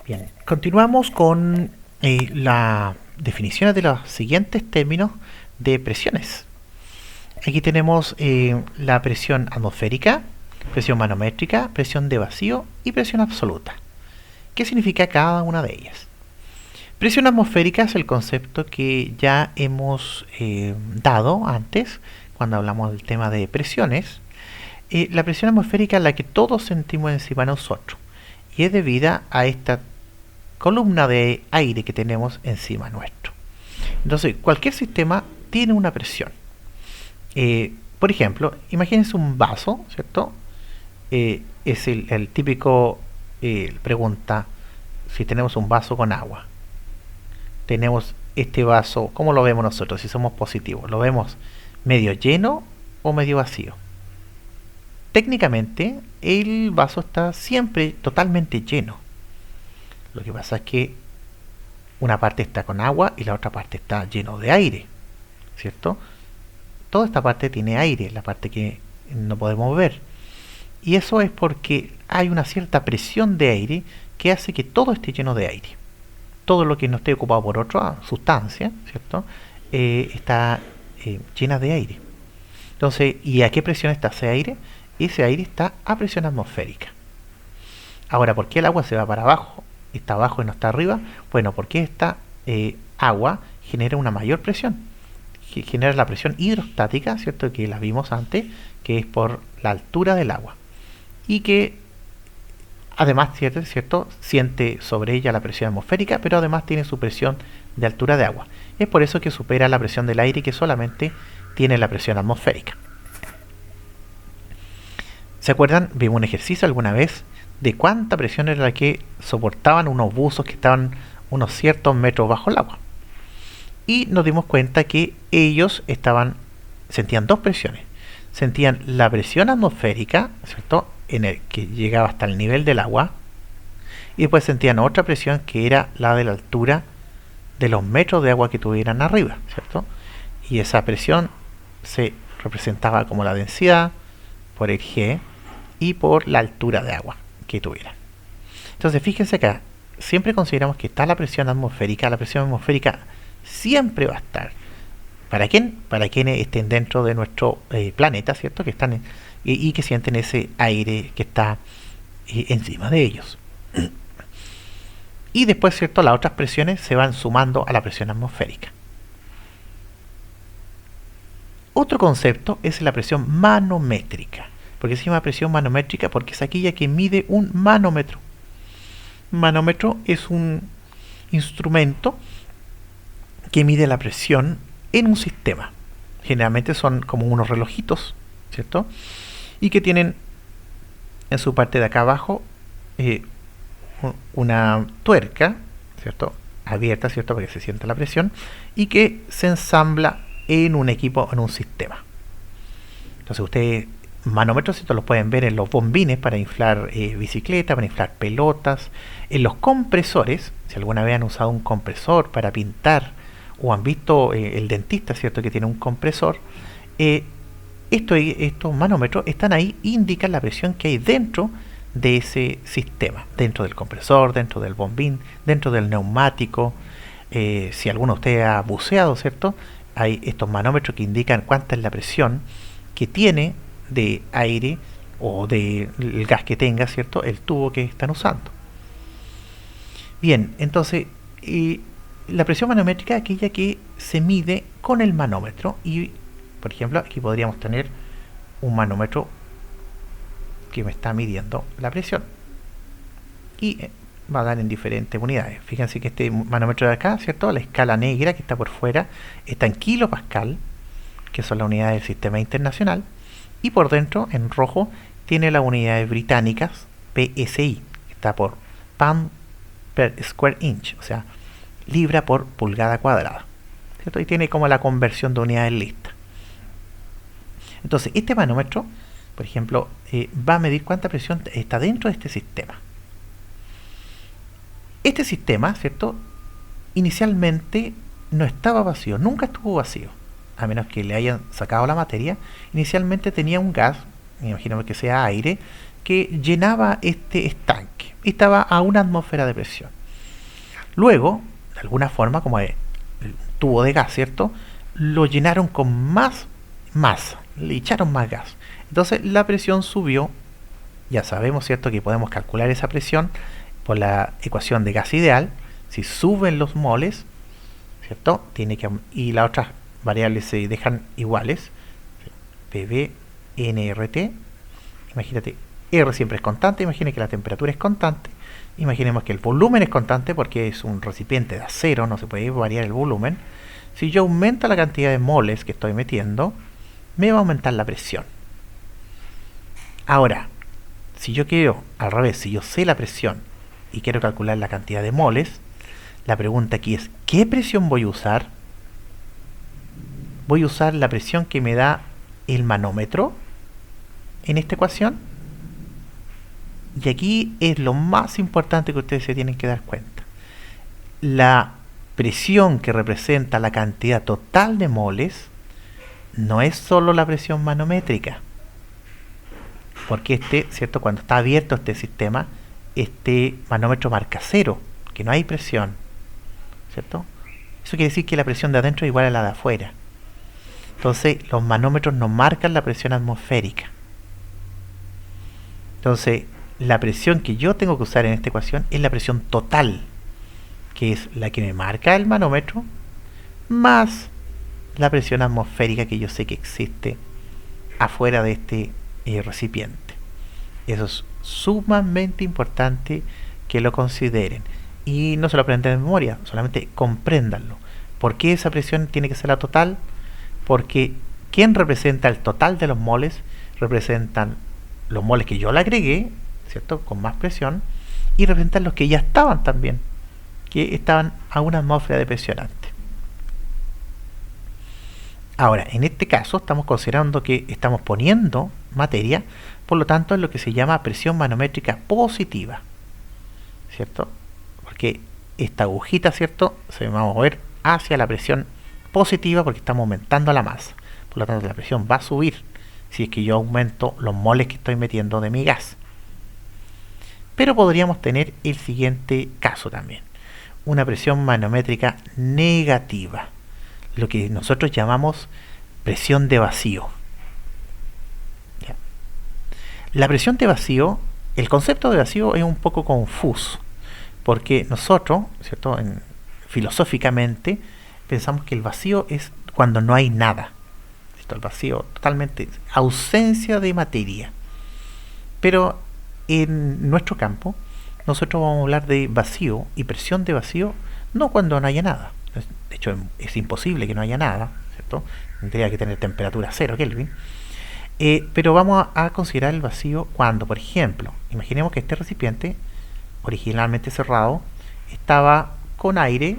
Bien, continuamos con la definición de los siguientes términos de presiones. Aquí tenemos la presión atmosférica, presión manométrica, presión de vacío y presión absoluta. ¿Qué significa cada una de ellas? Presión atmosférica es el concepto que ya hemos dado antes cuando hablamos del tema de presiones. La presión atmosférica es la que todos sentimos encima de nosotros y es debida a esta columna de aire que tenemos encima nuestro. Entonces, cualquier sistema tiene una presión. Por ejemplo, imagínense un vaso, ¿cierto? Es el típico pregunta si tenemos un vaso con agua. Tenemos este vaso, ¿cómo lo vemos nosotros si somos positivos? ¿Lo vemos medio lleno o medio vacío? Técnicamente, el vaso está siempre totalmente lleno. Lo que pasa es que una parte está con agua y la otra parte está lleno de aire, ¿cierto? Toda esta parte tiene aire, la parte que no podemos ver. Y eso es porque hay una cierta presión de aire que hace que todo esté lleno de aire. Todo lo que no esté ocupado por otra sustancia, ¿cierto? Está llena de aire. Entonces, ¿y a qué presión está ese aire? Ese aire está a presión atmosférica. Ahora, ¿por qué el agua se va para abajo? Está abajo y no está arriba. Bueno, porque esta agua genera una mayor presión, que genera la presión hidrostática, ¿cierto? Que la vimos antes, que es por la altura del agua. Y que además, ¿cierto? Siente sobre ella la presión atmosférica, pero además tiene su presión de altura de agua. Es por eso que supera la presión del aire, que solamente tiene la presión atmosférica. ¿Se acuerdan? Vimos un ejercicio alguna vez de cuánta presión era la que soportaban unos buzos que estaban unos ciertos metros bajo el agua. Y nos dimos cuenta que ellos sentían dos presiones. Sentían la presión atmosférica, ¿cierto? En el que llegaba hasta el nivel del agua. Y después sentían otra presión que era la de la altura de los metros de agua que tuvieran arriba, ¿cierto? Y esa presión se representaba como la densidad por el G y por la altura de agua que tuvieran. Entonces fíjense acá, siempre consideramos que está la presión atmosférica siempre va a estar. ¿Para quién? Para quienes estén dentro de nuestro planeta, ¿cierto? Que están y que sienten ese aire que está encima de ellos. Y después, ¿cierto? Las otras presiones se van sumando a la presión atmosférica. Otro concepto es la presión manométrica. ¿Por qué se llama presión manométrica? Porque es aquella que mide un manómetro. Un manómetro es un instrumento que mide la presión en un sistema. Generalmente son como unos relojitos, ¿cierto? Y que tienen en su parte de acá abajo una tuerca, ¿cierto? Abierta, ¿cierto? Para que se sienta la presión y que se ensambla en un equipo, en un sistema. Entonces ustedes manómetros, ¿cierto? Los pueden ver en los bombines para inflar bicicletas, para inflar pelotas, en los compresores, si alguna vez han usado un compresor para pintar o han visto el dentista, ¿cierto? Que tiene un compresor, estos manómetros están ahí, indican la presión que hay dentro de ese sistema, dentro del compresor, dentro del bombín, dentro del neumático. Si alguno de ustedes ha buceado, ¿cierto? Hay estos manómetros que indican cuánta es la presión que tiene de aire o del gas que tenga, ¿cierto? El tubo que están usando. Bien, entonces la presión manométrica es aquella que se mide con el manómetro y, por ejemplo, aquí podríamos tener un manómetro que me está midiendo la presión y va a dar en diferentes unidades. Fíjense que este manómetro de acá, ¿cierto? La escala negra que está por fuera está en kilopascal, que son las unidades del sistema internacional, y por dentro, en rojo, tiene las unidades británicas, PSI, que está por pound per square inch, o sea, libra por pulgada cuadrada, ¿cierto? Y tiene como la conversión de unidades listas. Entonces, este manómetro, por ejemplo, va a medir cuánta presión está dentro de este sistema. Este sistema, ¿cierto? Inicialmente no estaba vacío, nunca estuvo vacío, a menos que le hayan sacado la materia. Inicialmente tenía un gas, me imagino que sea aire, que llenaba este estanque y estaba a una atmósfera de presión. Luego, de alguna forma, como el tubo de gas, ¿cierto? Lo llenaron con más masa, le echaron más gas. Entonces la presión subió. Ya sabemos, ¿cierto?, que podemos calcular esa presión por la ecuación de gas ideal. Si suben los moles, ¿cierto? Y las otras variables se dejan iguales. PV, nRT. Imagínate, R siempre es constante. Imagine que la temperatura es constante. Imaginemos que el volumen es constante porque es un recipiente de acero, no se puede variar el volumen. Si yo aumento la cantidad de moles que estoy metiendo, me va a aumentar la presión. Ahora, si yo quiero, al revés, si yo sé la presión y quiero calcular la cantidad de moles, la pregunta aquí es, ¿qué presión voy a usar? ¿Voy a usar la presión que me da el manómetro en esta ecuación? Y aquí es lo más importante que ustedes se tienen que dar cuenta. La presión que representa la cantidad total de moles no es solo la presión manométrica. Porque ¿cierto? Cuando está abierto este sistema, este manómetro marca 0, que no hay presión, ¿cierto? Eso quiere decir que la presión de adentro es igual a la de afuera. Entonces, los manómetros no marcan la presión atmosférica. Entonces, la presión que yo tengo que usar en esta ecuación es la presión total, que es la que me marca el manómetro, más la presión atmosférica que yo sé que existe afuera de este recipiente. Eso es sumamente importante que lo consideren. Y no se lo aprendan de memoria, solamente compréndanlo. ¿Por qué esa presión tiene que ser la total? Porque ¿quién representa el total de los moles? Representan los moles que yo le agregué, ¿cierto?, con más presión, y representan los que ya estaban también, que estaban a una atmósfera de presión antes. Ahora, en este caso estamos considerando que estamos poniendo materia, por lo tanto, es lo que se llama presión manométrica positiva, ¿cierto? Porque esta agujita, ¿cierto?, se va a mover hacia la presión positiva porque estamos aumentando la masa. Por lo tanto, la presión va a subir si es que yo aumento los moles que estoy metiendo de mi gas. Pero podríamos tener el siguiente caso también. Una presión manométrica negativa, lo que nosotros llamamos presión de vacío. ¿Ya? La presión de vacío, el concepto de vacío es un poco confuso, porque nosotros, ¿cierto?, filosóficamente, pensamos que el vacío es cuando no hay nada. ¿Cierto? El vacío, totalmente, ausencia de materia. Pero en nuestro campo, nosotros vamos a hablar de vacío y presión de vacío, no cuando no haya nada. De hecho, es imposible que no haya nada, ¿cierto? Tendría que tener temperatura 0 Kelvin. Pero vamos a considerar el vacío cuando, por ejemplo, imaginemos que este recipiente, originalmente cerrado, estaba con aire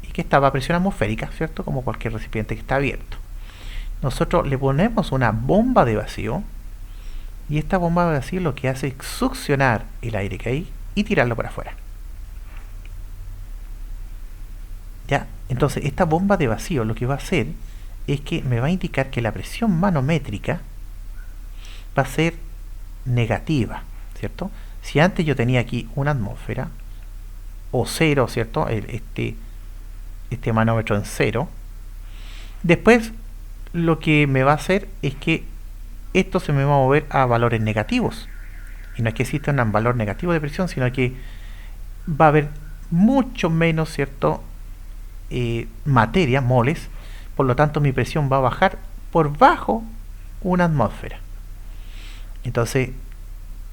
y que estaba a presión atmosférica, ¿cierto?, como cualquier recipiente que está abierto. Nosotros le ponemos una bomba de vacío y esta bomba de vacío lo que hace es succionar el aire que hay y tirarlo para afuera. ¿Ya? Entonces, esta bomba de vacío lo que va a hacer es que me va a indicar que la presión manométrica va a ser negativa, ¿cierto? Si antes yo tenía aquí una atmósfera o 0, ¿cierto?, este manómetro en 0, después lo que me va a hacer es que esto se me va a mover a valores negativos. Y no es que exista un valor negativo de presión, sino que va a haber mucho menos, ¿cierto?, materia, moles. Por lo tanto, mi presión va a bajar por bajo una atmósfera. Entonces,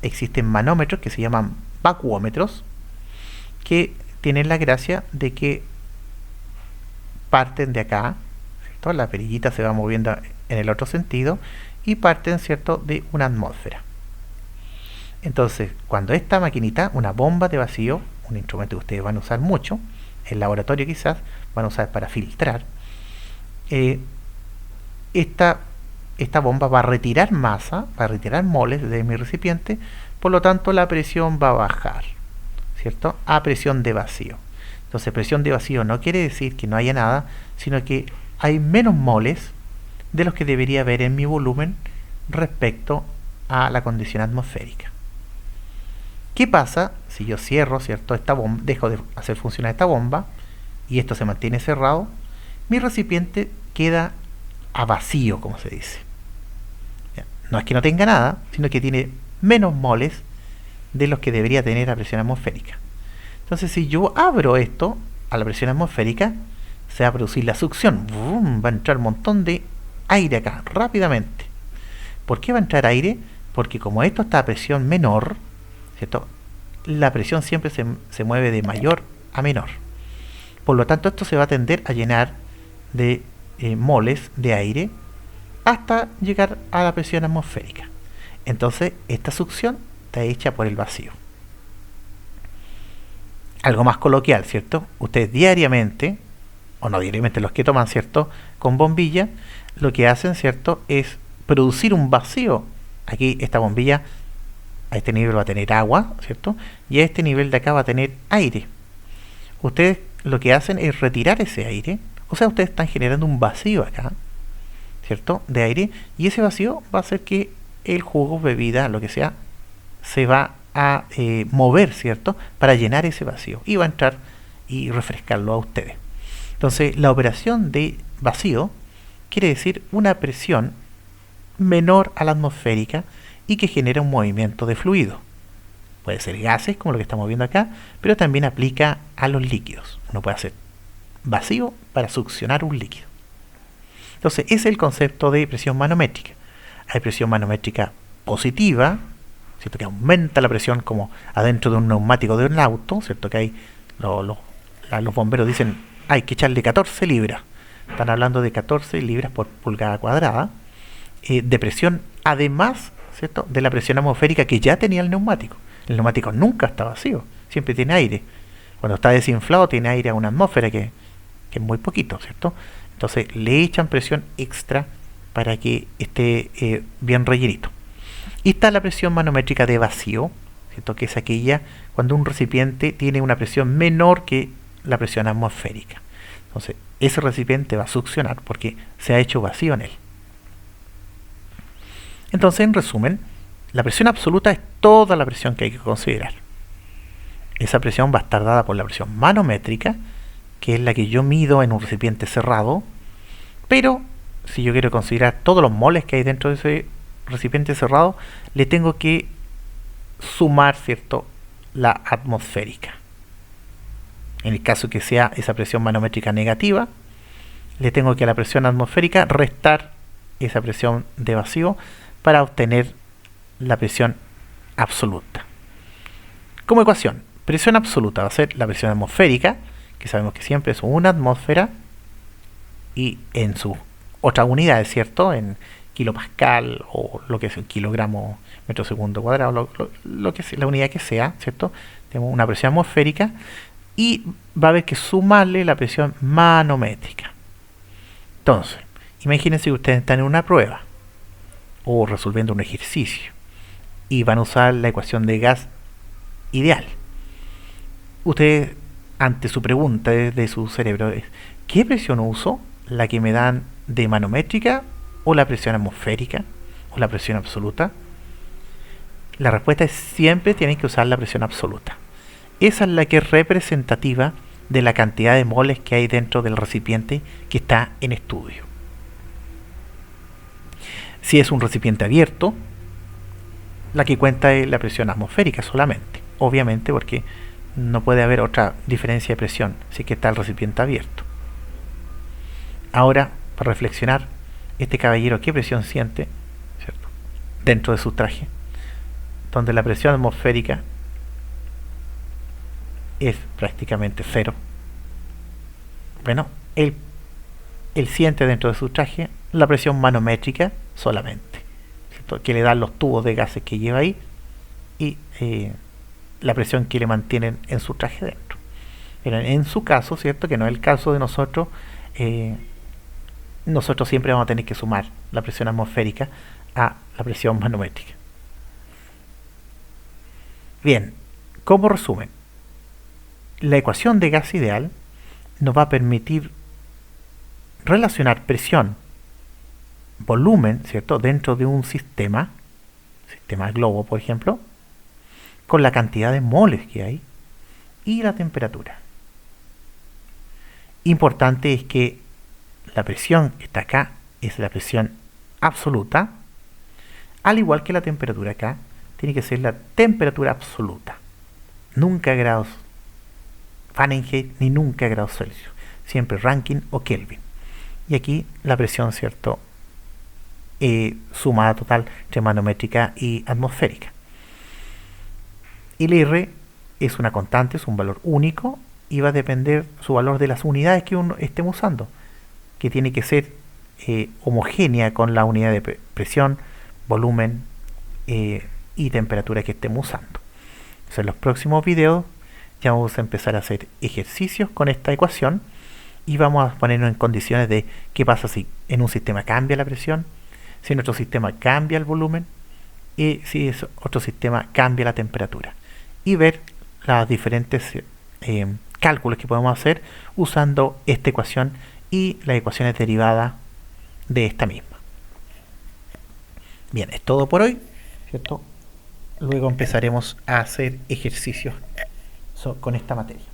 existen manómetros que se llaman vacuómetros, que tienen la gracia de que parten de acá, ¿cierto? La perillita se va moviendo en el otro sentido y parten, ¿cierto?, de una atmósfera. Entonces, cuando esta maquinita, una bomba de vacío, un instrumento que ustedes van a usar mucho, en laboratorio quizás, van a usar para filtrar, esta bomba va a retirar masa, va a retirar moles de mi recipiente, por lo tanto la presión va a bajar, ¿cierto?, a presión de vacío. Entonces, presión de vacío no quiere decir que no haya nada, sino que hay menos moles de los que debería haber en mi volumen respecto a la condición atmosférica. ¿Qué pasa si yo cierro, ¿cierto?, esta bomba, dejo de hacer funcionar esta bomba y esto se mantiene cerrado? Mi recipiente queda a vacío, como se dice. No es que no tenga nada, sino que tiene menos moles de los que debería tener a presión atmosférica. Entonces, si yo abro esto a la presión atmosférica, se va a producir la succión. ¡Bum! Va a entrar un montón de aire acá, rápidamente. ¿Por qué va a entrar aire? Porque como esto está a presión menor, ¿cierto?, la presión siempre se mueve de mayor a menor. Por lo tanto, esto se va a tender a llenar de moles de aire hasta llegar a la presión atmosférica. Entonces, esta succión está hecha por el vacío. Algo más coloquial, ¿cierto? Ustedes diariamente, o no diariamente, los que toman, ¿cierto?, con bombilla, lo que hacen, ¿cierto?, es producir un vacío. Aquí esta bombilla a este nivel va a tener agua, ¿cierto?, y a este nivel de acá va a tener aire. Ustedes lo que hacen es retirar ese aire, o sea, ustedes están generando un vacío acá, ¿cierto?, de aire, y ese vacío va a hacer que el jugo, bebida, lo que sea, se va a mover, ¿cierto?, para llenar ese vacío, y va a entrar y refrescarlo a ustedes. Entonces, la operación de vacío quiere decir una presión menor a la atmosférica y que genera un movimiento de fluido. Puede ser gases, como lo que estamos viendo acá, pero también aplica a los líquidos. Uno puede hacer vacío para succionar un líquido. Entonces, ese es el concepto de presión manométrica. Hay presión manométrica positiva, ¿cierto?, que aumenta la presión, como adentro de un neumático de un auto, ¿cierto?, que hay los bomberos dicen hay que echarle 14 libras. Están hablando de 14 libras por pulgada cuadrada de presión, además, ¿cierto?, de la presión atmosférica que ya tenía el neumático. El neumático nunca está vacío, siempre tiene aire. Cuando está desinflado tiene aire a una atmósfera que es muy poquito, ¿cierto? Entonces le echan presión extra para que esté bien rellenito. Y está la presión manométrica de vacío, ¿cierto?, que es aquella cuando un recipiente tiene una presión menor que la presión atmosférica. Entonces ese recipiente va a succionar porque se ha hecho vacío en él. Entonces, en resumen, la presión absoluta es toda la presión que hay que considerar. Esa presión va a estar dada por la presión manométrica, que es la que yo mido en un recipiente cerrado, pero si yo quiero considerar todos los moles que hay dentro de ese recipiente cerrado, le tengo que sumar, ¿cierto?, la atmosférica. En el caso que sea esa presión manométrica negativa, le tengo que a la presión atmosférica restar esa presión de vacío para obtener la presión absoluta. Como ecuación, presión absoluta va a ser la presión atmosférica, que sabemos que siempre es una atmósfera, y en sus otras unidades, ¿cierto?, en kilopascal o lo que es un kilogramo metro segundo cuadrado, lo que sea, la unidad que sea, ¿cierto? Tenemos una presión atmosférica y va a haber que sumarle la presión manométrica. Entonces, imagínense que ustedes están en una prueba o resolviendo un ejercicio y van a usar la ecuación de gas ideal. Ustedes, ante su pregunta de su cerebro, es: ¿qué presión uso? ¿La que me dan de manométrica o la presión atmosférica o la presión absoluta? La respuesta es: siempre tienen que usar la presión absoluta. Esa es la que es representativa de la cantidad de moles que hay dentro del recipiente que está en estudio. Si es un recipiente abierto, la que cuenta es la presión atmosférica solamente, obviamente, porque no puede haber otra diferencia de presión si es que está el recipiente abierto. Ahora, para reflexionar, este caballero, ¿qué presión siente, ¿cierto?, dentro de su traje? Donde la presión atmosférica es prácticamente cero. Bueno, él siente dentro de su traje la presión manométrica solamente, ¿cierto?, que le dan los tubos de gases que lleva ahí y la presión que le mantienen en su traje dentro. Pero en su caso, ¿cierto?, que no es el caso de nosotros, nosotros siempre vamos a tener que sumar la presión atmosférica a la presión manométrica. Bien, como resumen, la ecuación de gas ideal nos va a permitir relacionar presión, volumen, ¿cierto?, dentro de un sistema sistema globo por ejemplo, con la cantidad de moles que hay y la temperatura. Importante es que la presión que está acá es la presión absoluta, al igual que la temperatura acá tiene que ser la temperatura absoluta, nunca grados Fahrenheit ni nunca grados Celsius, siempre Rankine o Kelvin. Y aquí la presión, ¿cierto? Sumada total entre manométrica y atmosférica. El R es una constante, es un valor único y va a depender su valor de las unidades que uno estemos usando, que tiene que ser homogénea con la unidad de presión, volumen y temperatura que estemos usando. Entonces, en los próximos videos ya vamos a empezar a hacer ejercicios con esta ecuación y vamos a ponernos en condiciones de qué pasa si en un sistema cambia la presión, si en otro sistema cambia el volumen y si en otro sistema cambia la temperatura, y ver las diferentes cálculos que podemos hacer usando esta ecuación y las ecuaciones derivadas de esta misma. Bien, es todo por hoy, ¿cierto? Luego empezaremos a hacer ejercicios con esta materia.